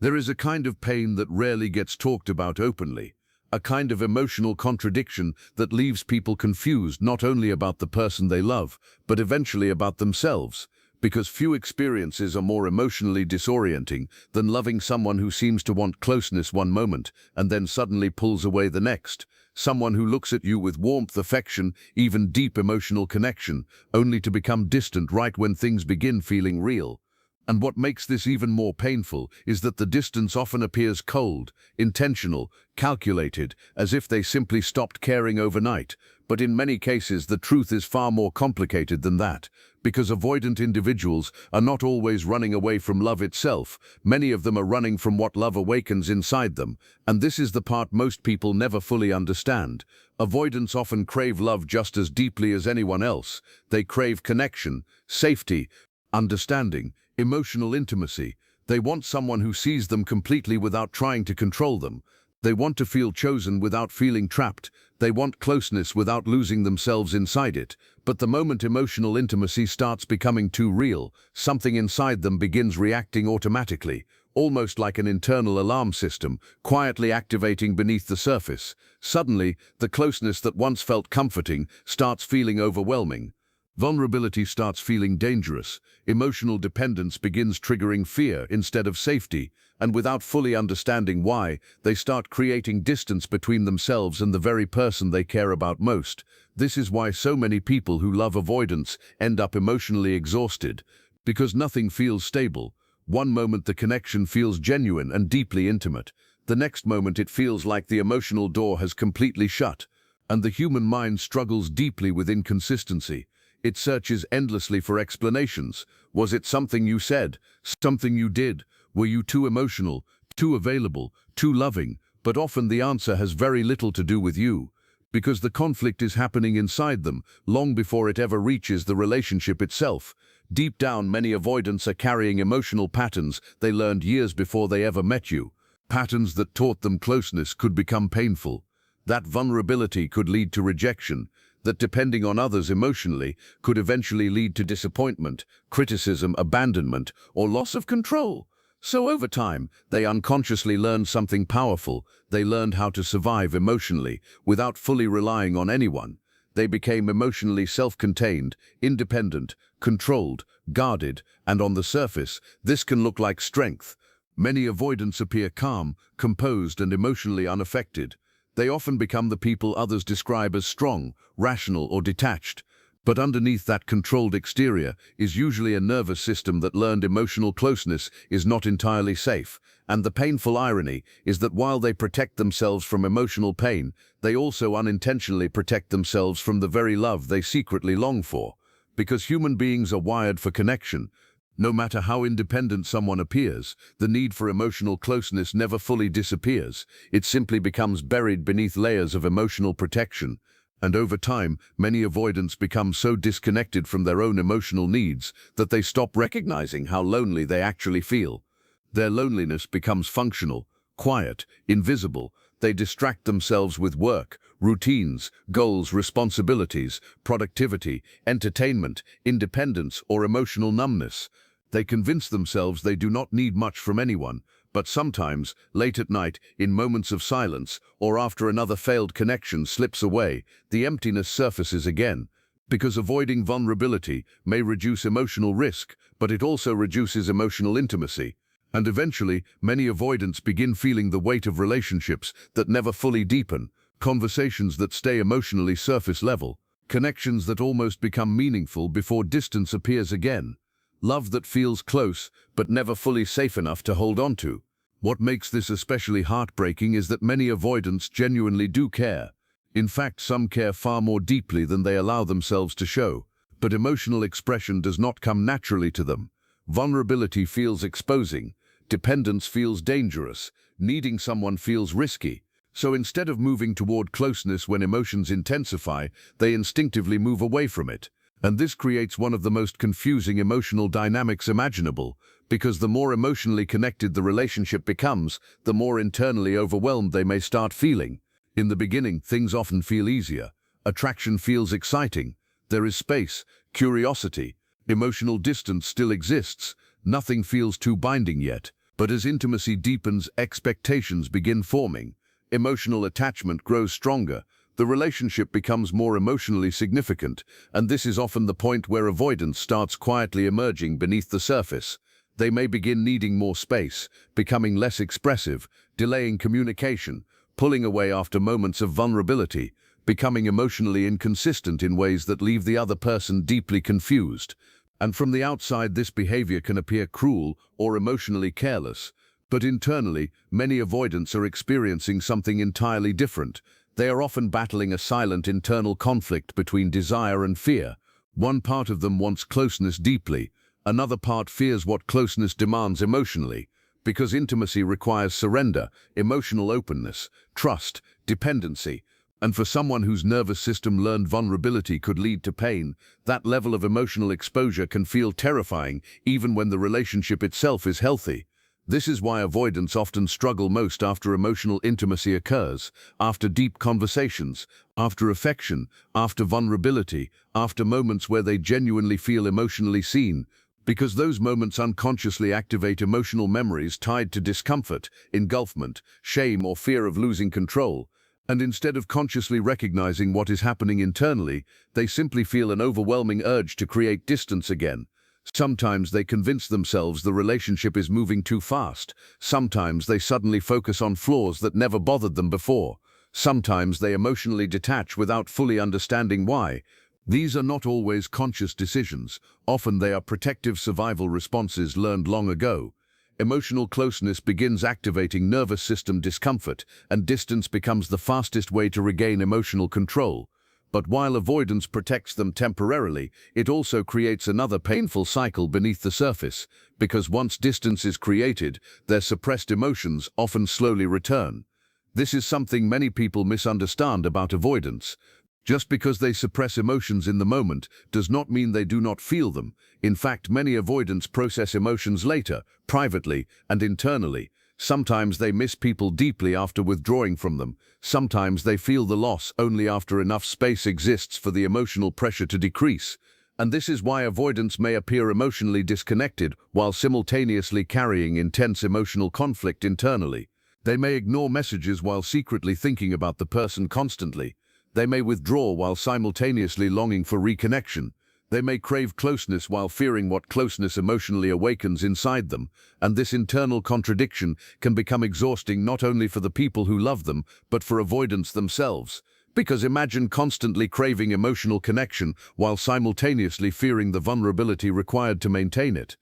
There is a kind of pain that rarely gets talked about openly, a kind of emotional contradiction that leaves people confused not only about the person they love, but eventually about themselves, because few experiences are more emotionally disorienting than loving someone who seems to want closeness one moment and then suddenly pulls away the next, someone who looks at you with warmth, affection, even deep emotional connection, only to become distant right when things begin feeling real. And what makes this even more painful is that the distance often appears cold, intentional, calculated, as if they simply stopped caring overnight. But in many cases, the truth is far more complicated than that, because avoidant individuals are not always running away from love itself. Many of them are running from what love awakens inside them, and this is the part most people never fully understand. Avoidants often crave love just as deeply as anyone else. They crave connection, safety, understanding, emotional intimacy. They want someone who sees them completely without trying to control them. They want to feel chosen without feeling trapped. They want closeness without losing themselves inside it. But the moment emotional intimacy starts becoming too real, something inside them begins reacting automatically, almost like an internal alarm system, quietly activating beneath the surface. Suddenly, the closeness that once felt comforting starts feeling overwhelming. Vulnerability starts feeling dangerous. Emotional dependence begins triggering fear instead of safety, and without fully understanding why, they start creating distance between themselves and the very person they care about most. This is why so many people who love avoidance end up emotionally exhausted, because nothing feels stable. One moment the connection feels genuine and deeply intimate. The next moment it feels like the emotional door has completely shut, and the human mind struggles deeply with inconsistency. It searches endlessly for explanations. Was it something you said? Something you did? Were you too emotional, too available, too loving? But often the answer has very little to do with you, because the conflict is happening inside them, long before it ever reaches the relationship itself. Deep down, many avoidants are carrying emotional patterns they learned years before they ever met you. Patterns that taught them closeness could become painful. That vulnerability could lead to rejection. That depending on others emotionally could eventually lead to disappointment, criticism, abandonment, or loss of control. So over time, they unconsciously learned something powerful. They learned how to survive emotionally without fully relying on anyone. They became emotionally self-contained, independent, controlled, guarded, and on the surface, this can look like strength. Many avoidants appear calm, composed, and emotionally unaffected. They often become the people others describe as strong, rational, or detached. But underneath that controlled exterior is usually a nervous system that learned emotional closeness is not entirely safe. And the painful irony is that while they protect themselves from emotional pain, they also unintentionally protect themselves from the very love they secretly long for. Because human beings are wired for connection. No matter how independent someone appears, the need for emotional closeness never fully disappears. It simply becomes buried beneath layers of emotional protection. And over time, many avoidants become so disconnected from their own emotional needs that they stop recognizing how lonely they actually feel. Their loneliness becomes functional, quiet, invisible. They distract themselves with work, routines, goals, responsibilities, productivity, entertainment, independence, or emotional numbness. They convince themselves they do not need much from anyone, but sometimes, late at night, in moments of silence, or after another failed connection slips away, the emptiness surfaces again. Because avoiding vulnerability may reduce emotional risk, but it also reduces emotional intimacy. And eventually, many avoidants begin feeling the weight of relationships that never fully deepen, conversations that stay emotionally surface level, connections that almost become meaningful before distance appears again, love that feels close but never fully safe enough to hold on to. What makes this especially heartbreaking is that many avoidants genuinely do care. In fact, some care far more deeply than they allow themselves to show. But emotional expression does not come naturally to them. Vulnerability feels exposing. Dependence feels dangerous. Needing someone feels risky. So instead of moving toward closeness when emotions intensify, they instinctively move away from it. And this creates one of the most confusing emotional dynamics imaginable, because the more emotionally connected the relationship becomes, the more internally overwhelmed they may start feeling. In the beginning, things often feel easier. Attraction feels exciting. There is space, curiosity. Emotional distance still exists. Nothing feels too binding yet. But as intimacy deepens, expectations begin forming. Emotional attachment grows stronger. The relationship becomes more emotionally significant, and this is often the point where avoidance starts quietly emerging beneath the surface. They may begin needing more space, becoming less expressive, delaying communication, pulling away after moments of vulnerability, becoming emotionally inconsistent in ways that leave the other person deeply confused. And from the outside, this behavior can appear cruel or emotionally careless. But internally, many avoidants are experiencing something entirely different. They are often battling a silent internal conflict between desire and fear. One part of them wants closeness deeply. Another part fears what closeness demands emotionally. Because intimacy requires surrender, emotional openness, trust, dependency. And for someone whose nervous system learned vulnerability could lead to pain, that level of emotional exposure can feel terrifying even when the relationship itself is healthy. This is why avoidants often struggle most after emotional intimacy occurs, after deep conversations, after affection, after vulnerability, after moments where they genuinely feel emotionally seen, because those moments unconsciously activate emotional memories tied to discomfort, engulfment, shame, or fear of losing control. And instead of consciously recognizing what is happening internally, they simply feel an overwhelming urge to create distance again. Sometimes they convince themselves the relationship is moving too fast. Sometimes they suddenly focus on flaws that never bothered them before. Sometimes they emotionally detach without fully understanding why. These are not always conscious decisions. Often they are protective survival responses learned long ago. Emotional closeness begins activating nervous system discomfort, and distance becomes the fastest way to regain emotional control. But while avoidance protects them temporarily, it also creates another painful cycle beneath the surface, because once distance is created, their suppressed emotions often slowly return. This is something many people misunderstand about avoidance. Just because they suppress emotions in the moment does not mean they do not feel them. In fact, many avoidants process emotions later, privately and internally. Sometimes they miss people deeply after withdrawing from them. Sometimes they feel the loss only after enough space exists for the emotional pressure to decrease. And this is why avoidants may appear emotionally disconnected while simultaneously carrying intense emotional conflict internally. They may ignore messages while secretly thinking about the person constantly. They may withdraw while simultaneously longing for reconnection. They may crave closeness while fearing what closeness emotionally awakens inside them, and this internal contradiction can become exhausting not only for the people who love them, but for avoidants themselves. Because imagine constantly craving emotional connection while simultaneously fearing the vulnerability required to maintain it.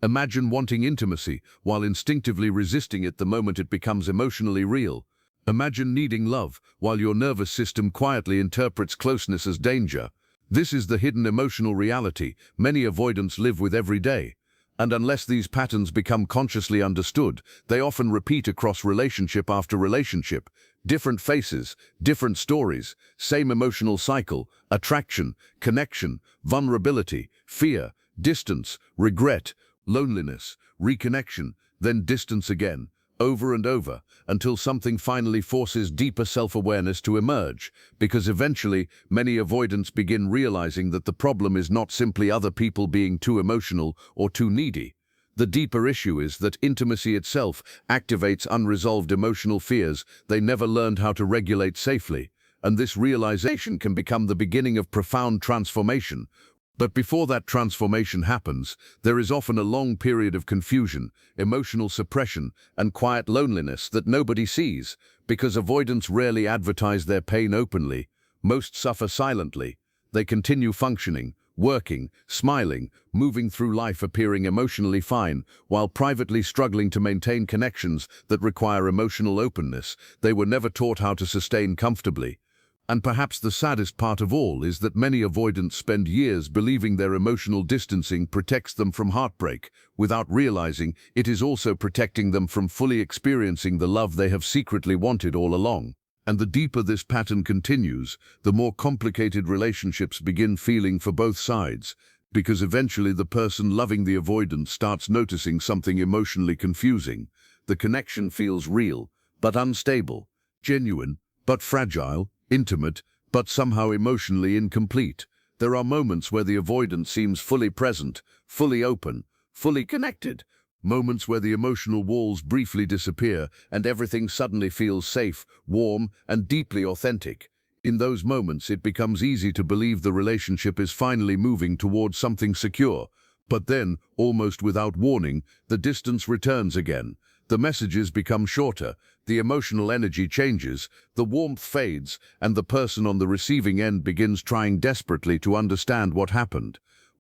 Imagine wanting intimacy while instinctively resisting it the moment it becomes emotionally real. Imagine needing love while your nervous system quietly interprets closeness as danger. This is the hidden emotional reality many avoidants live with every day. And unless these patterns become consciously understood, they often repeat across relationship after relationship. Different faces, different stories, same emotional cycle, attraction, connection, vulnerability, fear, distance, regret, loneliness, reconnection, then distance again. Over and over, until something finally forces deeper self-awareness to emerge, because eventually many avoidants begin realizing that the problem is not simply other people being too emotional or too needy. The deeper issue is that intimacy itself activates unresolved emotional fears they never learned how to regulate safely, and this realization can become the beginning of profound transformation. But before that transformation happens, there is often a long period of confusion, emotional suppression, and quiet loneliness that nobody sees, because avoidants rarely advertise their pain openly. Most suffer silently. They continue functioning, working, smiling, moving through life appearing emotionally fine, while privately struggling to maintain connections that require emotional openness they were never taught how to sustain comfortably. And perhaps the saddest part of all is that many avoidants spend years believing their emotional distancing protects them from heartbreak, without realizing it is also protecting them from fully experiencing the love they have secretly wanted all along. And the deeper this pattern continues, the more complicated relationships begin feeling for both sides, because eventually the person loving the avoidant starts noticing something emotionally confusing. The connection feels real, but unstable, genuine, but fragile, intimate, but somehow emotionally incomplete. There are moments where the avoidant seems fully present, fully open, fully connected, Moments where the emotional walls briefly disappear and everything suddenly feels safe, warm, and deeply authentic. In those moments, it becomes easy to believe the relationship is finally moving towards something secure. But then, almost without warning, the distance returns again. The messages become shorter, the emotional energy changes, the warmth fades, and the person on the receiving end begins trying desperately to understand what happened.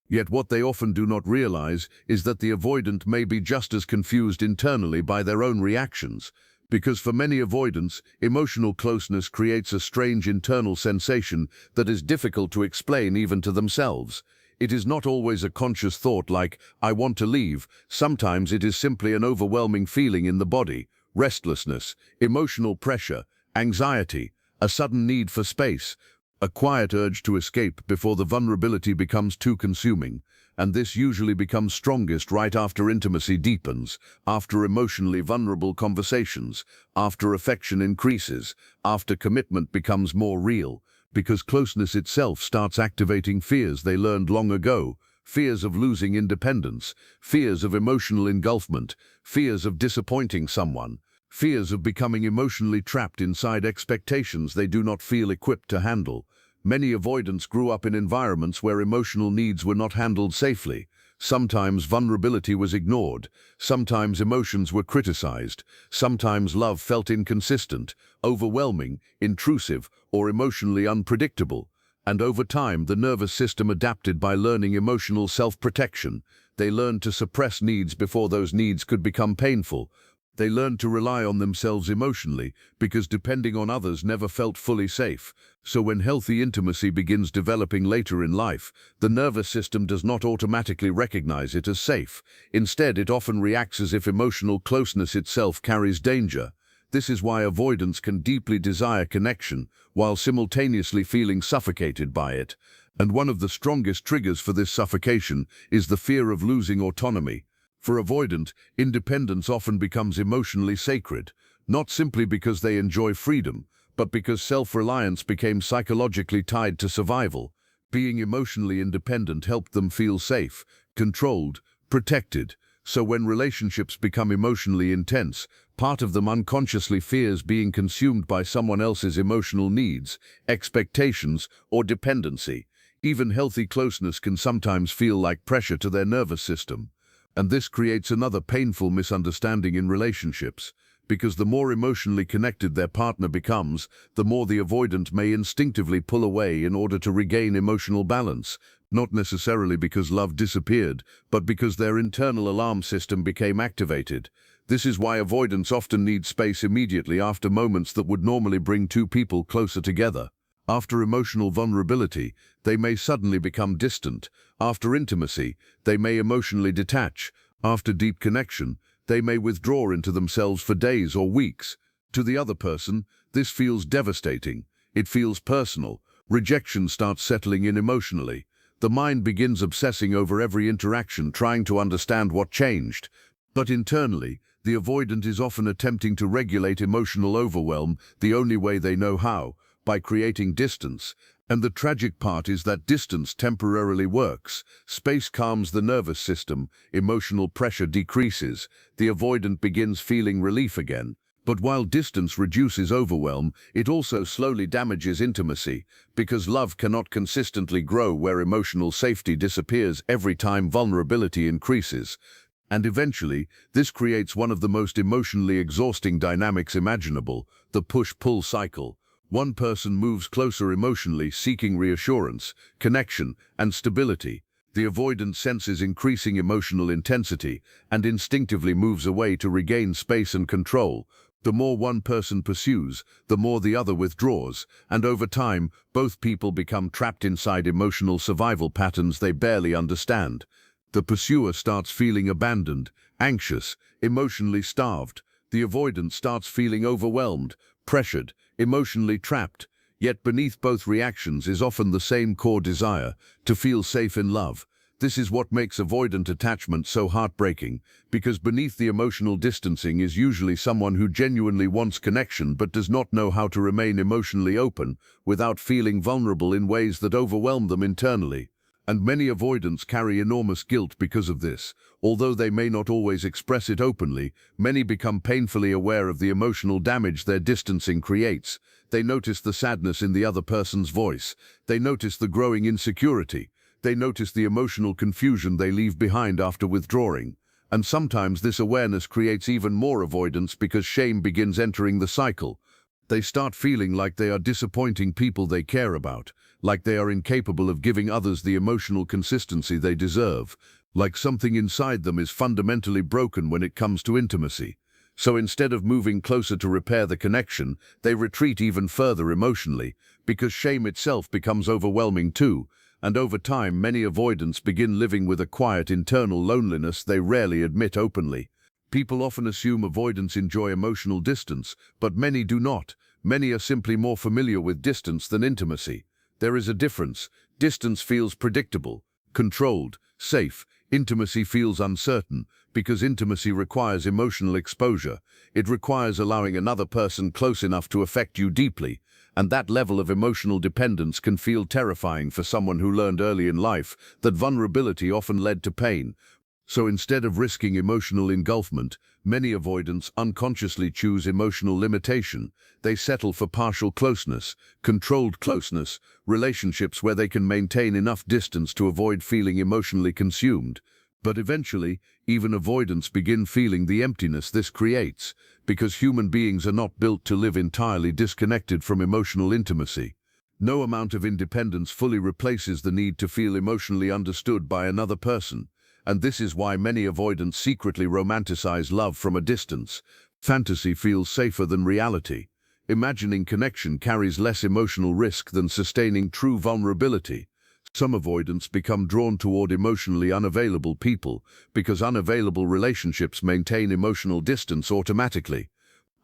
Yet what they often do not realize is that the avoidant may be just as confused internally by their own reactions. Because for many avoidants, emotional closeness creates a strange internal sensation that is difficult to explain even to themselves. It is not always a conscious thought like, "I want to leave." Sometimes it is simply an overwhelming feeling in the body, restlessness, emotional pressure, anxiety, a sudden need for space, a quiet urge to escape before the vulnerability becomes too consuming. And this usually becomes strongest right after intimacy deepens, after emotionally vulnerable conversations, after affection increases, after commitment becomes more real. Because closeness itself starts activating fears they learned long ago, fears of losing independence, fears of emotional engulfment, fears of disappointing someone, fears of becoming emotionally trapped inside expectations they do not feel equipped to handle. Many avoidants grew up in environments where emotional needs were not handled safely. Sometimes vulnerability was ignored, sometimes emotions were criticized, sometimes love felt inconsistent, overwhelming, intrusive, or emotionally unpredictable. And over time, the nervous system adapted by learning emotional self-protection. They learned to suppress needs before those needs could become painful. They learned to rely on themselves emotionally because depending on others never felt fully safe. So when healthy intimacy begins developing later in life, the nervous system does not automatically recognize it as safe. Instead, it often reacts as if emotional closeness itself carries danger. This is why avoidants can deeply desire connection while simultaneously feeling suffocated by it. And one of the strongest triggers for this suffocation is the fear of losing autonomy. For avoidant, independence often becomes emotionally sacred, not simply because they enjoy freedom, but because self-reliance became psychologically tied to survival. Being emotionally independent helped them feel safe, controlled, protected. So when relationships become emotionally intense, part of them unconsciously fears being consumed by someone else's emotional needs, expectations, or dependency. Even healthy closeness can sometimes feel like pressure to their nervous system. And this creates another painful misunderstanding in relationships, because the more emotionally connected their partner becomes, the more the avoidant may instinctively pull away in order to regain emotional balance, not necessarily because love disappeared, but because their internal alarm system became activated. This is why avoidants often need space immediately after moments that would normally bring two people closer together. After emotional vulnerability, they may suddenly become distant. After intimacy, they may emotionally detach. After deep connection, they may withdraw into themselves for days or weeks. To the other person, this feels devastating. It feels personal. Rejection starts settling in emotionally. The mind begins obsessing over every interaction, trying to understand what changed. But internally, the avoidant is often attempting to regulate emotional overwhelm the only way they know how, by creating distance. And the tragic part is that distance temporarily works. Space calms the nervous system, emotional pressure decreases, the avoidant begins feeling relief again. But while distance reduces overwhelm, it also slowly damages intimacy, because love cannot consistently grow where emotional safety disappears every time vulnerability increases. And eventually, this creates one of the most emotionally exhausting dynamics imaginable, the push-pull cycle. One person moves closer emotionally, seeking reassurance, connection, and stability. The avoidant senses increasing emotional intensity and instinctively moves away to regain space and control. The more one person pursues, the more the other withdraws, and over time, both people become trapped inside emotional survival patterns they barely understand. The pursuer starts feeling abandoned, anxious, emotionally starved. The avoidant starts feeling overwhelmed, pressured, emotionally trapped. Yet beneath both reactions is often the same core desire, to feel safe in love. This is what makes avoidant attachment so heartbreaking, because beneath the emotional distancing is usually someone who genuinely wants connection but does not know how to remain emotionally open without feeling vulnerable in ways that overwhelm them internally. And many avoidants carry enormous guilt because of this. Although they may not always express it openly, many become painfully aware of the emotional damage their distancing creates. They notice the sadness in the other person's voice. They notice the growing insecurity. They notice the emotional confusion they leave behind after withdrawing. And sometimes this awareness creates even more avoidance because shame begins entering the cycle. They start feeling like they are disappointing people they care about, like they are incapable of giving others the emotional consistency they deserve, like something inside them is fundamentally broken when it comes to intimacy. So instead of moving closer to repair the connection, they retreat even further emotionally, because shame itself becomes overwhelming too. And over time, many avoidants begin living with a quiet internal loneliness they rarely admit openly. People often assume avoidants enjoy emotional distance, but many do not. Many are simply more familiar with distance than intimacy. There is a difference. Distance feels predictable, controlled, safe. Intimacy feels uncertain, because intimacy requires emotional exposure. It requires allowing another person close enough to affect you deeply. And that level of emotional dependence can feel terrifying for someone who learned early in life that vulnerability often led to pain. So instead of risking emotional engulfment, many avoidants unconsciously choose emotional limitation. They settle for partial closeness, controlled closeness, relationships where they can maintain enough distance to avoid feeling emotionally consumed. But eventually, even avoidants begin feeling the emptiness this creates, because human beings are not built to live entirely disconnected from emotional intimacy. No amount of independence fully replaces the need to feel emotionally understood by another person. And this is why many avoidants secretly romanticize love from a distance. Fantasy feels safer than reality. Imagining connection carries less emotional risk than sustaining true vulnerability. Some avoidants become drawn toward emotionally unavailable people because unavailable relationships maintain emotional distance automatically.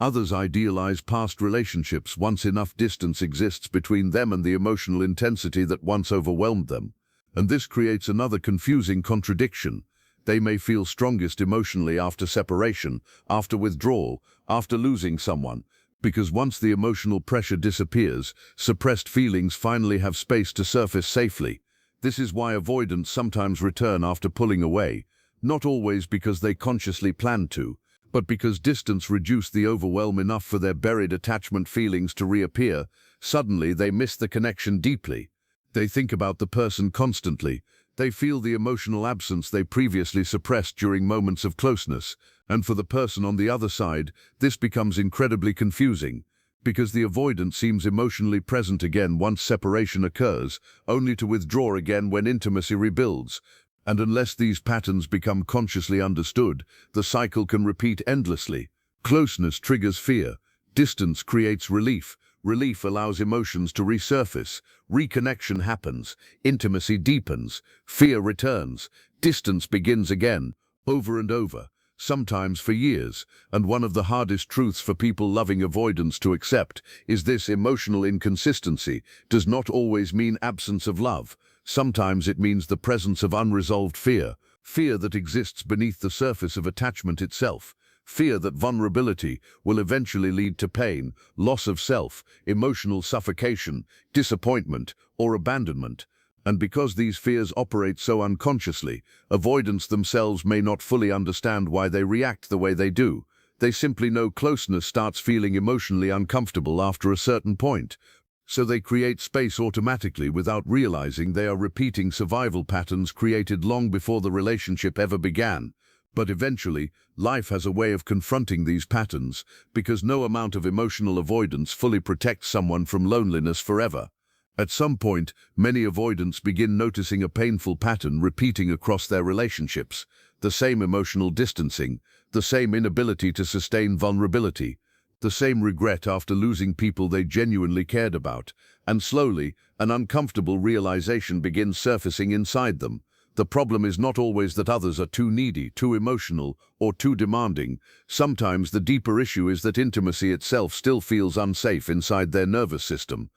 Others idealize past relationships once enough distance exists between them and the emotional intensity that once overwhelmed them. And this creates another confusing contradiction. They may feel strongest emotionally after separation, after withdrawal, after losing someone, because once the emotional pressure disappears, suppressed feelings finally have space to surface safely. This is why avoidants sometimes return after pulling away, not always because they consciously planned to, but because distance reduced the overwhelm enough for their buried attachment feelings to reappear. Suddenly they miss the connection deeply. They think about the person constantly. They feel the emotional absence they previously suppressed during moments of closeness. And for the person on the other side, this becomes incredibly confusing, because the avoidant seems emotionally present again once separation occurs, only to withdraw again when intimacy rebuilds. And unless these patterns become consciously understood, the cycle can repeat endlessly. Closeness triggers fear. Distance creates relief. Relief allows emotions to resurface. Reconnection happens. Intimacy deepens. Fear returns. Distance begins again, over and over, sometimes for years. And one of the hardest truths for people loving avoidance to accept is this: emotional inconsistency does not always mean absence of love. Sometimes it means the presence of unresolved fear, fear that exists beneath the surface of attachment itself. Fear that vulnerability will eventually lead to pain, loss of self, emotional suffocation, disappointment, or abandonment. And because these fears operate so unconsciously, avoidants themselves may not fully understand why they react the way they do. They simply know closeness starts feeling emotionally uncomfortable after a certain point. So they create space automatically without realizing they are repeating survival patterns created long before the relationship ever began. But eventually, life has a way of confronting these patterns, because no amount of emotional avoidance fully protects someone from loneliness forever. At some point, many avoidants begin noticing a painful pattern repeating across their relationships. The same emotional distancing, the same inability to sustain vulnerability, the same regret after losing people they genuinely cared about. And slowly, an uncomfortable realization begins surfacing inside them. The problem is not always that others are too needy, too emotional, or too demanding. Sometimes the deeper issue is that intimacy itself still feels unsafe inside their nervous system.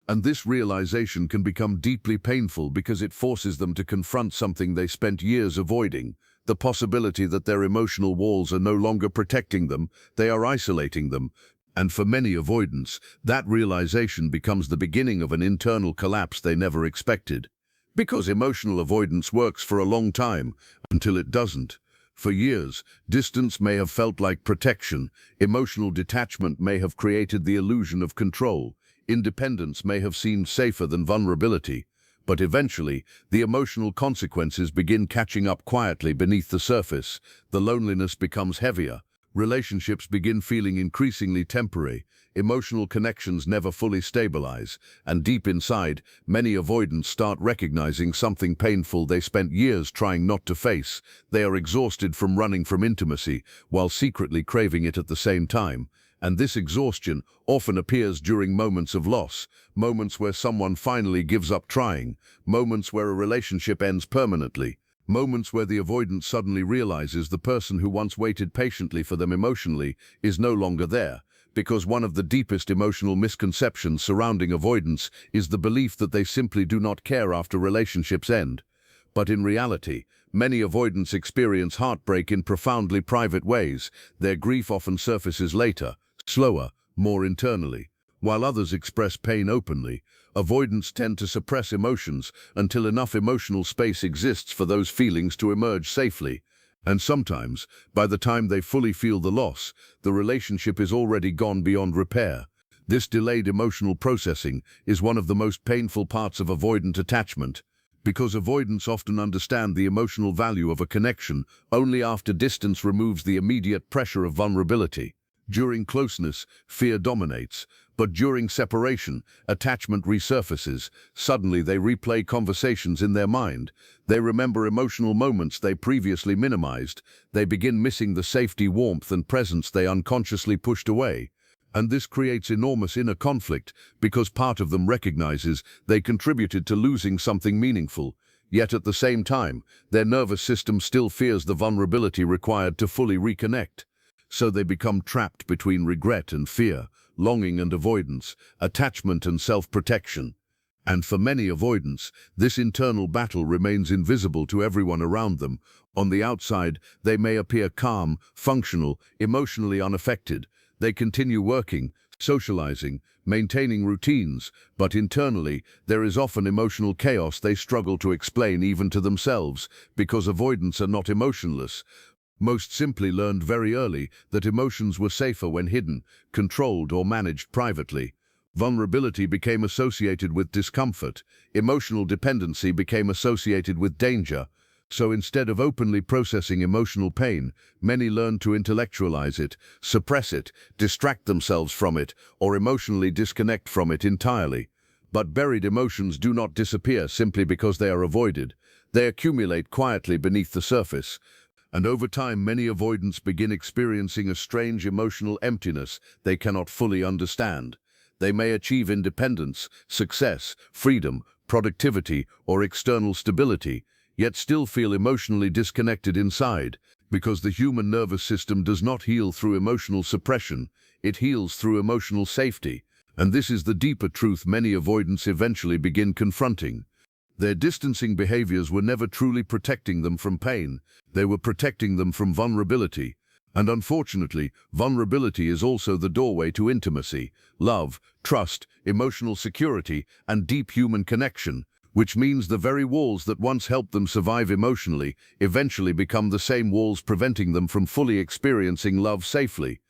And this realization can become deeply painful because it forces them to confront something they spent years avoiding: the possibility that their emotional walls are no longer protecting them, they are isolating them. And for many avoidants, that realization becomes the beginning of an internal collapse they never expected. Because emotional avoidance works for a long time until it doesn't. For years, distance may have felt like protection, emotional detachment may have created the illusion of control, independence may have seemed safer than vulnerability. But eventually, the emotional consequences begin catching up quietly beneath the surface. The loneliness becomes heavier. Relationships begin feeling increasingly temporary. Emotional connections never fully stabilize. And deep inside, many avoidants start recognizing something painful they spent years trying not to face. They are exhausted from running from intimacy, while secretly craving it at the same time. And this exhaustion often appears during moments of loss, moments where someone finally gives up trying, moments where a relationship ends permanently, moments where the avoidant suddenly realizes the person who once waited patiently for them emotionally is no longer there, because one of the deepest emotional misconceptions surrounding avoidance is the belief that they simply do not care after relationships end. But in reality, many avoidants experience heartbreak in profoundly private ways. Their grief often surfaces later, slower, more internally. While others express pain openly, avoidants tend to suppress emotions until enough emotional space exists for those feelings to emerge safely. And sometimes, by the time they fully feel the loss, the relationship is already gone beyond repair. This delayed emotional processing is one of the most painful parts of avoidant attachment, because avoidants often understand the emotional value of a connection only after distance removes the immediate pressure of vulnerability. During closeness, fear dominates, but during separation, attachment resurfaces. Suddenly they replay conversations in their mind. They remember emotional moments they previously minimized. They begin missing the safety, warmth, and presence they unconsciously pushed away. And this creates enormous inner conflict, because part of them recognizes they contributed to losing something meaningful. Yet at the same time, their nervous system still fears the vulnerability required to fully reconnect. So they become trapped between regret and fear, longing and avoidance, attachment and self-protection. And for many avoidants, this internal battle remains invisible to everyone around them. On the outside, they may appear calm, functional, emotionally unaffected. They continue working, socializing, maintaining routines, but internally, there is often emotional chaos they struggle to explain even to themselves, because avoidants are not emotionless. Most simply learned very early that emotions were safer when hidden, controlled, or managed privately. Vulnerability became associated with discomfort. Emotional dependency became associated with danger. So instead of openly processing emotional pain, many learned to intellectualize it, suppress it, distract themselves from it, or emotionally disconnect from it entirely. But buried emotions do not disappear simply because they are avoided. They accumulate quietly beneath the surface. And over time, many avoidants begin experiencing a strange emotional emptiness they cannot fully understand. They may achieve independence, success, freedom, productivity, or external stability, yet still feel emotionally disconnected inside, because the human nervous system does not heal through emotional suppression, it heals through emotional safety. And this is the deeper truth many avoidants eventually begin confronting. Their distancing behaviors were never truly protecting them from pain, they were protecting them from vulnerability. And unfortunately, vulnerability is also the doorway to intimacy, love, trust, emotional security, and deep human connection, which means the very walls that once helped them survive emotionally eventually become the same walls preventing them from fully experiencing love safely.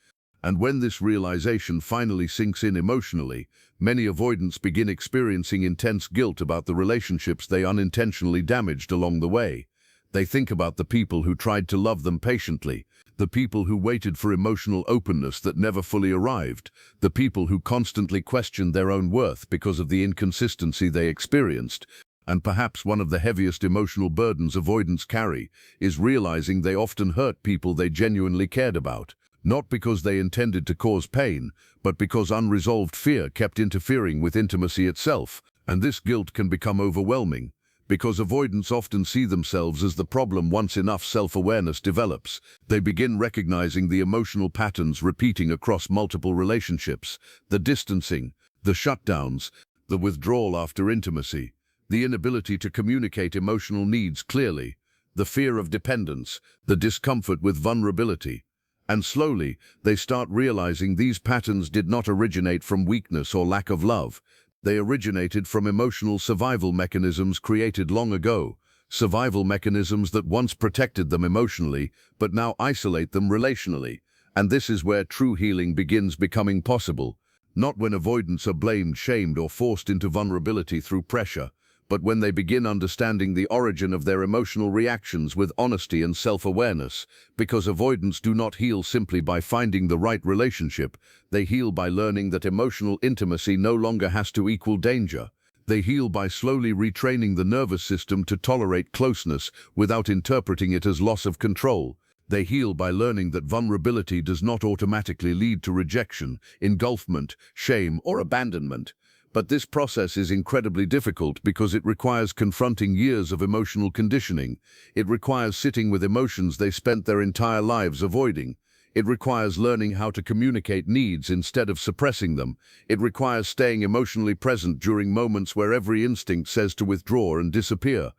And when this realization finally sinks in emotionally, many avoidants begin experiencing intense guilt about the relationships they unintentionally damaged along the way. They think about the people who tried to love them patiently, the people who waited for emotional openness that never fully arrived, the people who constantly questioned their own worth because of the inconsistency they experienced. And perhaps one of the heaviest emotional burdens avoidants carry is realizing they often hurt people they genuinely cared about. Not because they intended to cause pain, but because unresolved fear kept interfering with intimacy itself. And this guilt can become overwhelming, because avoidants often see themselves as the problem once enough self-awareness develops. They begin recognizing the emotional patterns repeating across multiple relationships, the distancing, the shutdowns, the withdrawal after intimacy, the inability to communicate emotional needs clearly, the fear of dependence, the discomfort with vulnerability. And slowly, they start realizing these patterns did not originate from weakness or lack of love. They originated from emotional survival mechanisms created long ago, survival mechanisms that once protected them emotionally, but now isolate them relationally. And this is where true healing begins becoming possible, not when avoidants are blamed, shamed, or forced into vulnerability through pressure, but when they begin understanding the origin of their emotional reactions with honesty and self-awareness, because avoidants do not heal simply by finding the right relationship. They heal by learning that emotional intimacy no longer has to equal danger. They heal by slowly retraining the nervous system to tolerate closeness without interpreting it as loss of control. They heal by learning that vulnerability does not automatically lead to rejection, engulfment, shame, or abandonment. But this process is incredibly difficult because it requires confronting years of emotional conditioning. It requires sitting with emotions they spent their entire lives avoiding. It requires learning how to communicate needs instead of suppressing them. It requires staying emotionally present during moments where every instinct says to withdraw and disappear.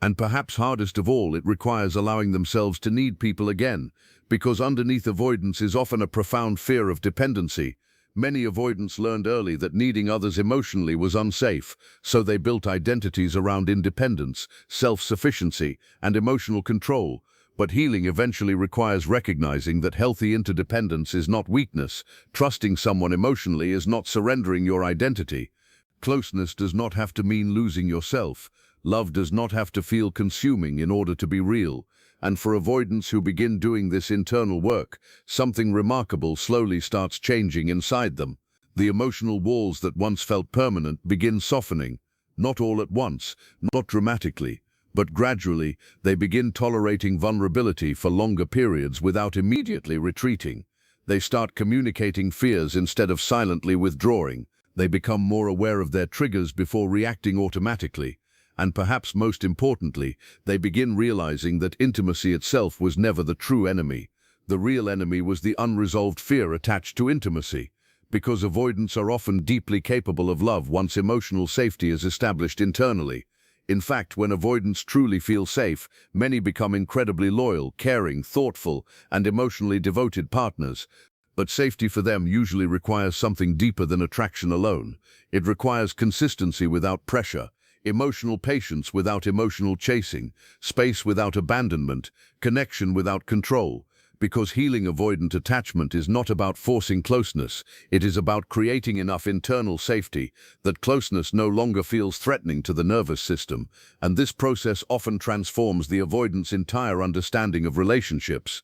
And perhaps hardest of all, it requires allowing themselves to need people again, because underneath avoidance is often a profound fear of dependency. Many avoidants learned early that needing others emotionally was unsafe, so they built identities around independence, self-sufficiency, and emotional control. But healing eventually requires recognizing that healthy interdependence is not weakness. Trusting someone emotionally is not surrendering your identity. Closeness does not have to mean losing yourself. Love does not have to feel consuming in order to be real. And for avoidants who begin doing this internal work, something remarkable slowly starts changing inside them. The emotional walls that once felt permanent begin softening. Not all at once, not dramatically, but gradually they begin tolerating vulnerability for longer periods without immediately retreating. They start communicating fears instead of silently withdrawing. They become more aware of their triggers before reacting automatically. And perhaps most importantly, they begin realizing that intimacy itself was never the true enemy. The real enemy was the unresolved fear attached to intimacy. Because avoidants are often deeply capable of love once emotional safety is established internally. In fact, when avoidants truly feel safe, many become incredibly loyal, caring, thoughtful, and emotionally devoted partners. But safety for them usually requires something deeper than attraction alone. It requires consistency without pressure, emotional patience without emotional chasing, space without abandonment, connection without control. Because healing avoidant attachment is not about forcing closeness, it is about creating enough internal safety that closeness no longer feels threatening to the nervous system. And this process often transforms the avoidant's entire understanding of relationships.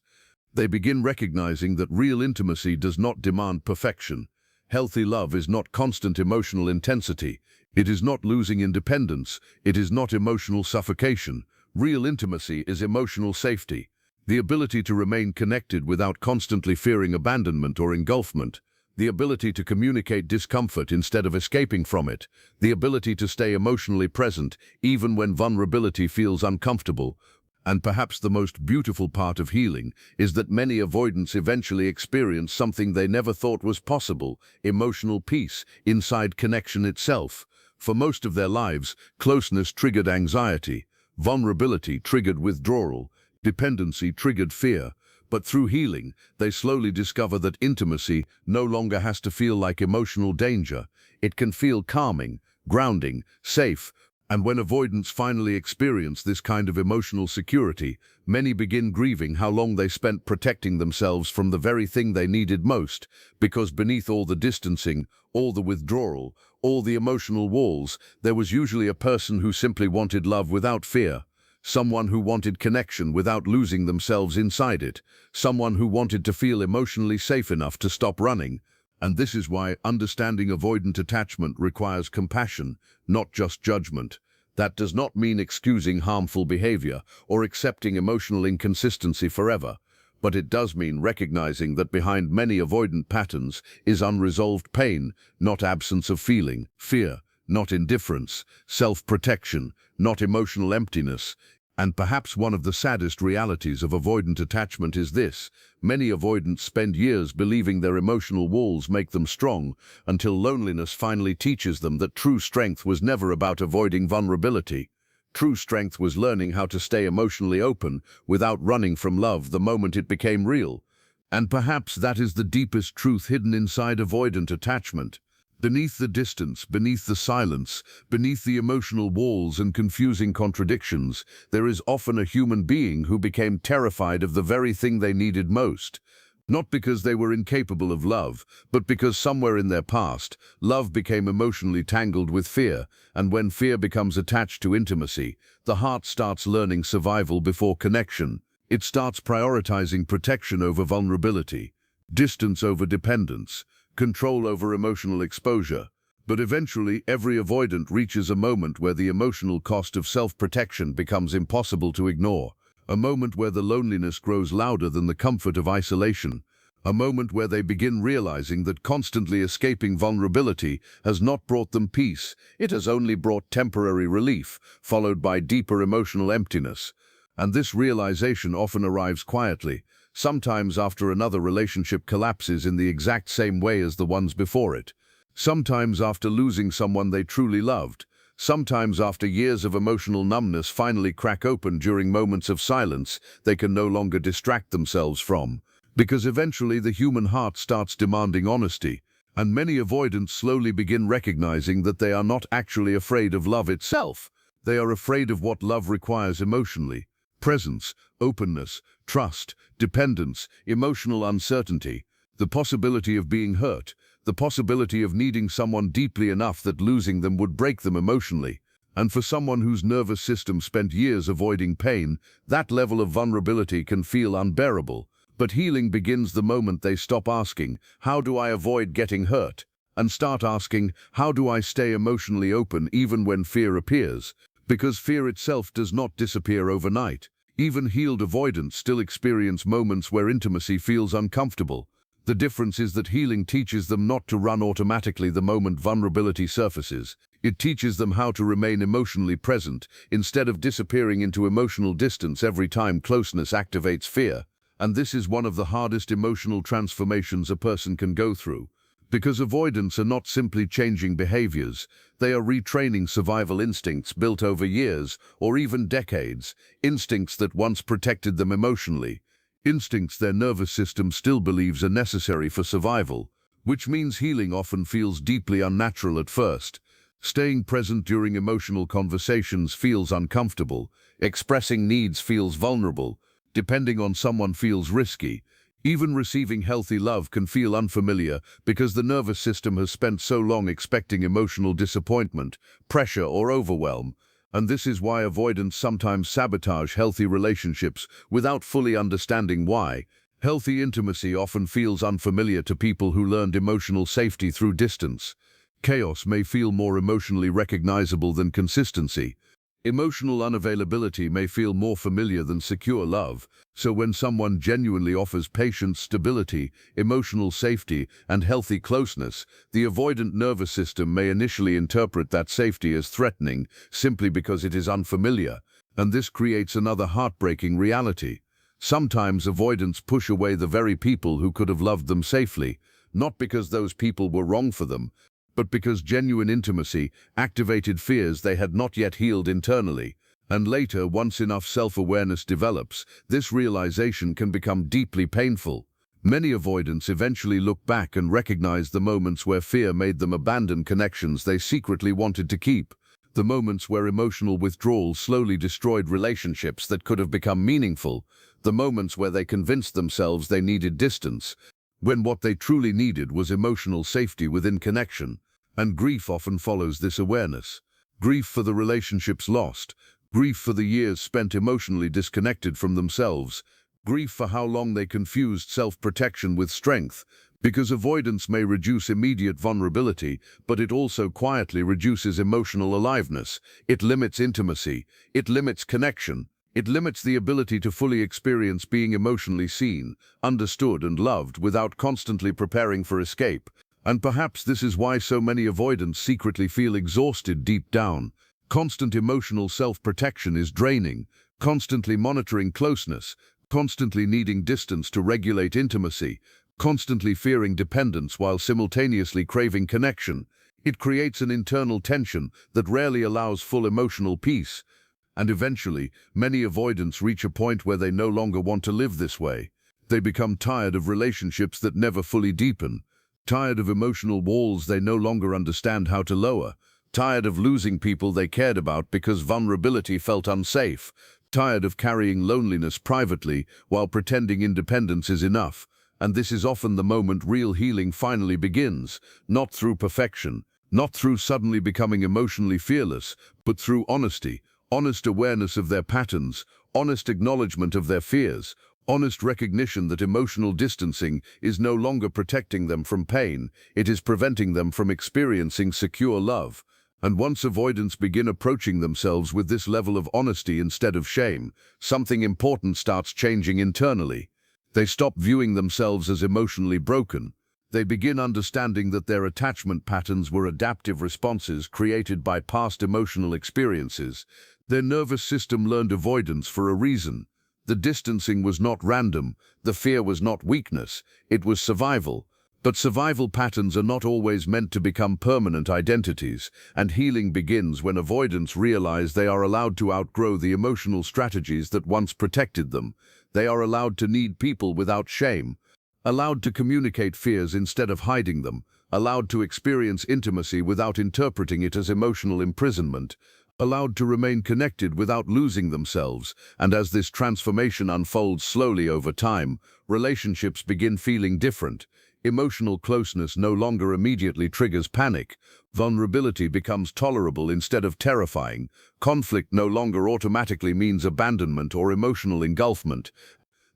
They begin recognizing that real intimacy does not demand perfection. Healthy love is not constant emotional intensity. It is not losing independence. It is not emotional suffocation. Real intimacy is emotional safety. The ability to remain connected without constantly fearing abandonment or engulfment. The ability to communicate discomfort instead of escaping from it. The ability to stay emotionally present even when vulnerability feels uncomfortable. And perhaps the most beautiful part of healing is that many avoidants eventually experience something they never thought was possible: emotional peace inside connection itself. For most of their lives, closeness triggered anxiety, vulnerability triggered withdrawal, dependency triggered fear. But through healing, they slowly discover that intimacy no longer has to feel like emotional danger. It can feel calming, grounding, safe. And when avoidants finally experience this kind of emotional security, many begin grieving how long they spent protecting themselves from the very thing they needed most, because beneath all the distancing, all the withdrawal, all the emotional walls, there was usually a person who simply wanted love without fear. Someone who wanted connection without losing themselves inside it. Someone who wanted to feel emotionally safe enough to stop running. And this is why understanding avoidant attachment requires compassion, not just judgment. That does not mean excusing harmful behavior or accepting emotional inconsistency forever, but it does mean recognizing that behind many avoidant patterns is unresolved pain, not absence of feeling, fear, not indifference, self-protection, not emotional emptiness. And perhaps one of the saddest realities of avoidant attachment is this: many avoidants spend years believing their emotional walls make them strong, until loneliness finally teaches them that true strength was never about avoiding vulnerability. True strength was learning how to stay emotionally open without running from love the moment it became real. And perhaps that is the deepest truth hidden inside avoidant attachment. Beneath the distance, beneath the silence, beneath the emotional walls and confusing contradictions, there is often a human being who became terrified of the very thing they needed most. Not because they were incapable of love, but because somewhere in their past, love became emotionally tangled with fear, and when fear becomes attached to intimacy, the heart starts learning survival before connection. It starts prioritizing protection over vulnerability, distance over dependence, control over emotional exposure. But eventually, every avoidant reaches a moment where the emotional cost of self-protection becomes impossible to ignore. A moment where the loneliness grows louder than the comfort of isolation. A moment where they begin realizing that constantly escaping vulnerability has not brought them peace. It has only brought temporary relief, followed by deeper emotional emptiness. And this realization often arrives quietly, sometimes after another relationship collapses in the exact same way as the ones before it. Sometimes after losing someone they truly loved. Sometimes after years of emotional numbness finally crack open during moments of silence they can no longer distract themselves from. Because eventually the human heart starts demanding honesty, and many avoidants slowly begin recognizing that they are not actually afraid of love itself. They are afraid of what love requires emotionally. Presence, openness, trust, dependence, emotional uncertainty, the possibility of being hurt, the possibility of needing someone deeply enough that losing them would break them emotionally. And for someone whose nervous system spent years avoiding pain, that level of vulnerability can feel unbearable. But healing begins the moment they stop asking, "How do I avoid getting hurt?" and start asking, "How do I stay emotionally open even when fear appears?" Because fear itself does not disappear overnight. Even healed avoidants still experience moments where intimacy feels uncomfortable. The difference is that healing teaches them not to run automatically the moment vulnerability surfaces. It teaches them how to remain emotionally present, instead of disappearing into emotional distance every time closeness activates fear. And this is one of the hardest emotional transformations a person can go through. Because avoidants are not simply changing behaviors, they are retraining survival instincts built over years or even decades, instincts that once protected them emotionally. Instincts their nervous system still believes are necessary for survival, which means healing often feels deeply unnatural at first. Staying present during emotional conversations feels uncomfortable, expressing needs feels vulnerable, depending on someone feels risky. Even receiving healthy love can feel unfamiliar because the nervous system has spent so long expecting emotional disappointment, pressure, or overwhelm. And this is why avoidants sometimes sabotage healthy relationships without fully understanding why. Healthy intimacy often feels unfamiliar to people who learned emotional safety through distance. Chaos may feel more emotionally recognizable than consistency. Emotional unavailability may feel more familiar than secure love, so when someone genuinely offers patience, stability, emotional safety, and healthy closeness, the avoidant nervous system may initially interpret that safety as threatening simply because it is unfamiliar, and this creates another heartbreaking reality. Sometimes avoidants push away the very people who could have loved them safely, not because those people were wrong for them, but because genuine intimacy activated fears they had not yet healed internally. And later, once enough self-awareness develops, this realization can become deeply painful. Many avoidants eventually look back and recognize the moments where fear made them abandon connections they secretly wanted to keep. The moments where emotional withdrawal slowly destroyed relationships that could have become meaningful. The moments where they convinced themselves they needed distance, when what they truly needed was emotional safety within connection. And grief often follows this awareness. Grief for the relationships lost, grief for the years spent emotionally disconnected from themselves, grief for how long they confused self-protection with strength. Because avoidance may reduce immediate vulnerability, but it also quietly reduces emotional aliveness. It limits intimacy, it limits connection, it limits the ability to fully experience being emotionally seen, understood, and loved without constantly preparing for escape. And perhaps this is why so many avoidants secretly feel exhausted deep down. Constant emotional self-protection is draining, constantly monitoring closeness, constantly needing distance to regulate intimacy, constantly fearing dependence while simultaneously craving connection. It creates an internal tension that rarely allows full emotional peace. And eventually, many avoidants reach a point where they no longer want to live this way. They become tired of relationships that never fully deepen, tired of emotional walls they no longer understand how to lower, tired of losing people they cared about because vulnerability felt unsafe, tired of carrying loneliness privately while pretending independence is enough. And this is often the moment real healing finally begins, not through perfection, not through suddenly becoming emotionally fearless, but through honesty, honest awareness of their patterns, honest acknowledgement of their fears, honest recognition that emotional distancing is no longer protecting them from pain, it is preventing them from experiencing secure love. And once avoidants begin approaching themselves with this level of honesty instead of shame, something important starts changing internally. They stop viewing themselves as emotionally broken. They begin understanding that their attachment patterns were adaptive responses created by past emotional experiences. Their nervous system learned avoidance for a reason. The distancing was not random, the fear was not weakness, it was survival. But survival patterns are not always meant to become permanent identities, and healing begins when avoidants realize they are allowed to outgrow the emotional strategies that once protected them. They are allowed to need people without shame, allowed to communicate fears instead of hiding them, allowed to experience intimacy without interpreting it as emotional imprisonment, allowed to remain connected without losing themselves. And as this transformation unfolds slowly over time, relationships begin feeling different. Emotional closeness no longer immediately triggers panic. Vulnerability becomes tolerable instead of terrifying. Conflict no longer automatically means abandonment or emotional engulfment.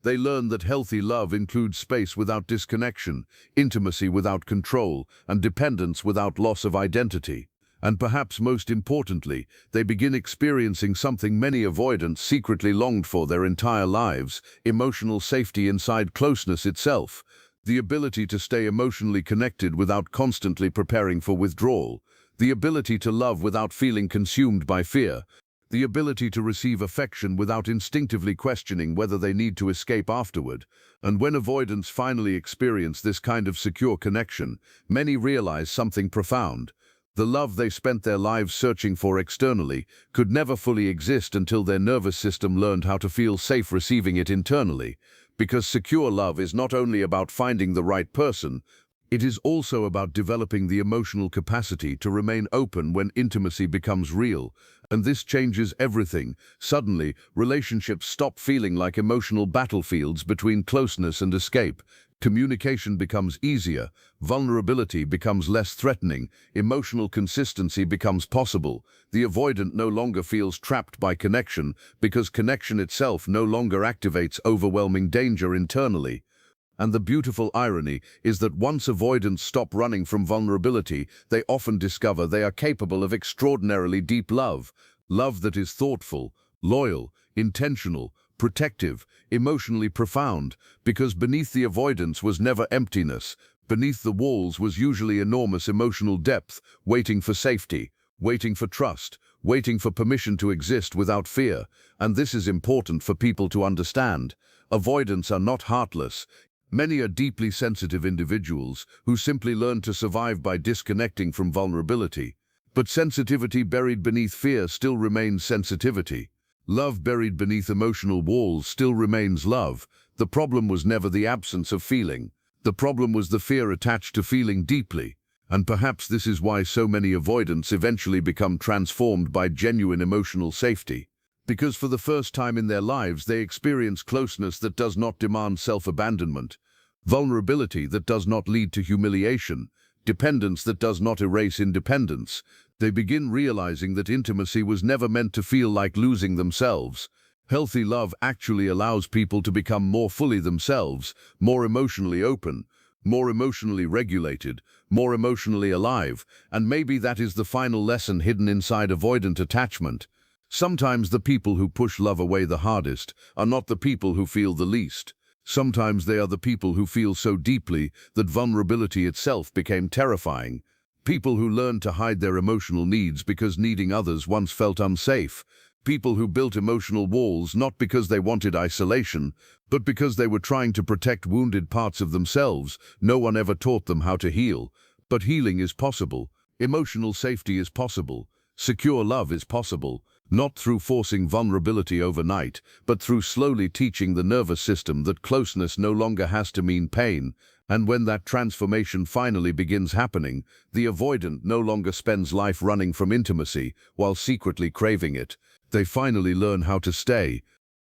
They learn that healthy love includes space without disconnection, intimacy without control, and dependence without loss of identity. And perhaps most importantly, they begin experiencing something many avoidants secretly longed for their entire lives: emotional safety inside closeness itself. The ability to stay emotionally connected without constantly preparing for withdrawal. The ability to love without feeling consumed by fear. The ability to receive affection without instinctively questioning whether they need to escape afterward. And when avoidants finally experience this kind of secure connection, many realize something profound. The love they spent their lives searching for externally could never fully exist until their nervous system learned how to feel safe receiving it internally. Because secure love is not only about finding the right person, it is also about developing the emotional capacity to remain open when intimacy becomes real. And this changes everything. Suddenly, relationships stop feeling like emotional battlefields between closeness and escape. Communication becomes easier, vulnerability becomes less threatening, emotional consistency becomes possible. The avoidant no longer feels trapped by connection because connection itself no longer activates overwhelming danger internally. And the beautiful irony is that once avoidants stop running from vulnerability, they often discover they are capable of extraordinarily deep love. Love that is thoughtful, loyal, intentional, protective, emotionally profound, because beneath the avoidance was never emptiness. Beneath the walls was usually enormous emotional depth, waiting for safety, waiting for trust, waiting for permission to exist without fear. And this is important for people to understand. Avoidants are not heartless. Many are deeply sensitive individuals who simply learn to survive by disconnecting from vulnerability. But sensitivity buried beneath fear still remains sensitivity. Love buried beneath emotional walls still remains love. The problem was never the absence of feeling. The problem was the fear attached to feeling deeply. And perhaps this is why so many avoidants eventually become transformed by genuine emotional safety. Because for the first time in their lives they experience closeness that does not demand self-abandonment, vulnerability that does not lead to humiliation, dependence that does not erase independence. They begin realizing that intimacy was never meant to feel like losing themselves. Healthy love actually allows people to become more fully themselves, more emotionally open, more emotionally regulated, more emotionally alive. And maybe that is the final lesson hidden inside avoidant attachment. Sometimes the people who push love away the hardest are not the people who feel the least. Sometimes they are the people who feel so deeply that vulnerability itself became terrifying. People who learned to hide their emotional needs because needing others once felt unsafe. People who built emotional walls not because they wanted isolation, but because they were trying to protect wounded parts of themselves. No one ever taught them how to heal. But healing is possible. Emotional safety is possible. Secure love is possible. Not through forcing vulnerability overnight, but through slowly teaching the nervous system that closeness no longer has to mean pain. And when that transformation finally begins happening, the avoidant no longer spends life running from intimacy while secretly craving it. They finally learn how to stay,